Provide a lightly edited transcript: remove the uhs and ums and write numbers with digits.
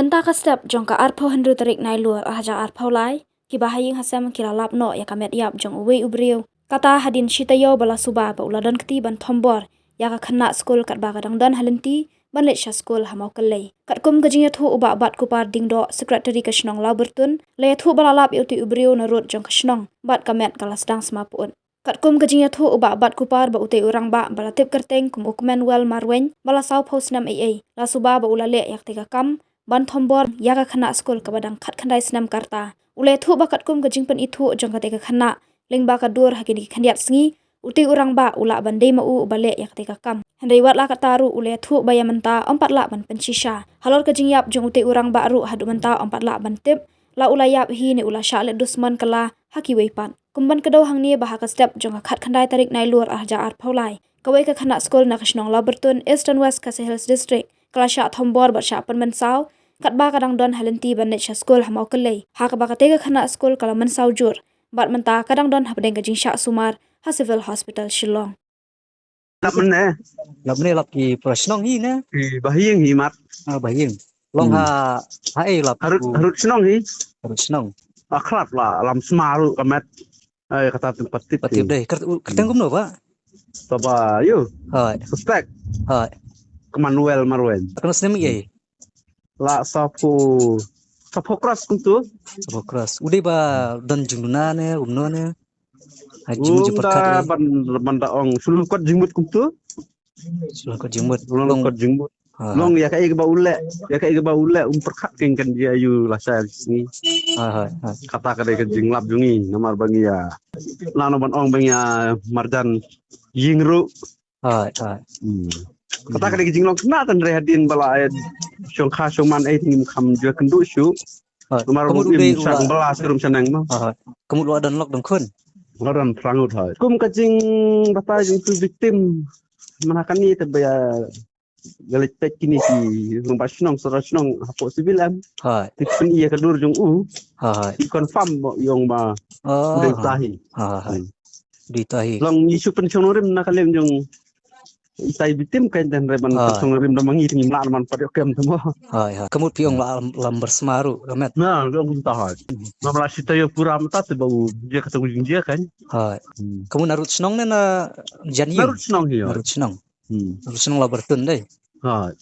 Benta ka step jong ka arpo hendu tarik nai luar ahaja arpo lai ki bahaying hasam kira lap no ya kamet yap jong uwe ubriu kata hadin shitayo bala suba ba uladan keti ban thombor ya ka khana skul kat ba kadang dan halenti ban let sha skul hamau kalai kat kum gajing thu uba bat ku par ding do secretary ka shnong la bertun le thu bala lap yuti ubriu na rot jong ka shnong bat kamet kala sedang sma pun kat kum gajing thu uba bat ku par ba uti urang ba bala tip kerteng kum ukmen wel marwen bala sau post nam ai la suba ba ulale yak tega kam ban thombor yaga khana skul ka badang khat khandai snam karta ule thu ba kat kum gajing pen ithu jong ka tega khana lengba ka dur hakini khandiat sngi uti urang ba ula bandai ma u bale yak tega kam handai wat la ka taru ule thu ba yamanta ompat la ban pensisha halor ka jingyap jong uti urang ba ru hadu manta ompat la ban tip la ula yap hi ne ula sha le dusman kala haki weipan kumban kadau hangni ba ha ka step jong ka khat khandai tarik nai lur ahja ar phaulai kawai ka khana skul na krishnong la bertun eastern west ka hills district kala sha thombor ba sha pan man saw kat ba kadang don halenti ban net skul hamau kalai ha ka ba ka tega khana skul kala man saw jur bat menta kadang don habdeng ka jing sha sumar ha civil hospital Shillong Lap ne lap ki prasnong hi ne Bahiyeng himat bahing long ha lap harut senong hi prasnong akhlap lah alam semaru kamet kata tempat tip patip deh kerteng kum no ba taba yo hai suspek hai Manuel Marwen kena snem ye la sapo keras kuntu keras udah ba dan jungna ne umno ne haji jupat kat da banda ong sulung kot jingmut kuntu sulah ko jimut sulung kot jingmut long ya kai ba ule perkat king kan dia yu lasa sini hai kata kadai ke jinglap jungi nomor bangi ya lano ban ong bangi ya marjan yingru hai kata kadai ke jinglong kena tan rehadin bala ayat syong kha syong man ai tim kham je kendu syu nomor bumi sang bala serum senang ma kamu lu dan lok dong kun ngoran rangut hai kum kajing bata itu victim manakan ni tebaya galit tek kini si rumah senong sarasnong hapok sibilam hai tipen iya kedur jong hai confirm yung ma udah tahi hai ditahi long isu pensionorim nakalem jong itai bitim kan dan reban pensionorim da mangi tingi mlan man pada kem semua hai kamu piong lam bersemaru kamet nah long tahat mamla sitayo pura mata te bau dia kata ujung dia kan hai kamu narut senong ne na janyu narut senong hiyo narut senong la bertun deh ha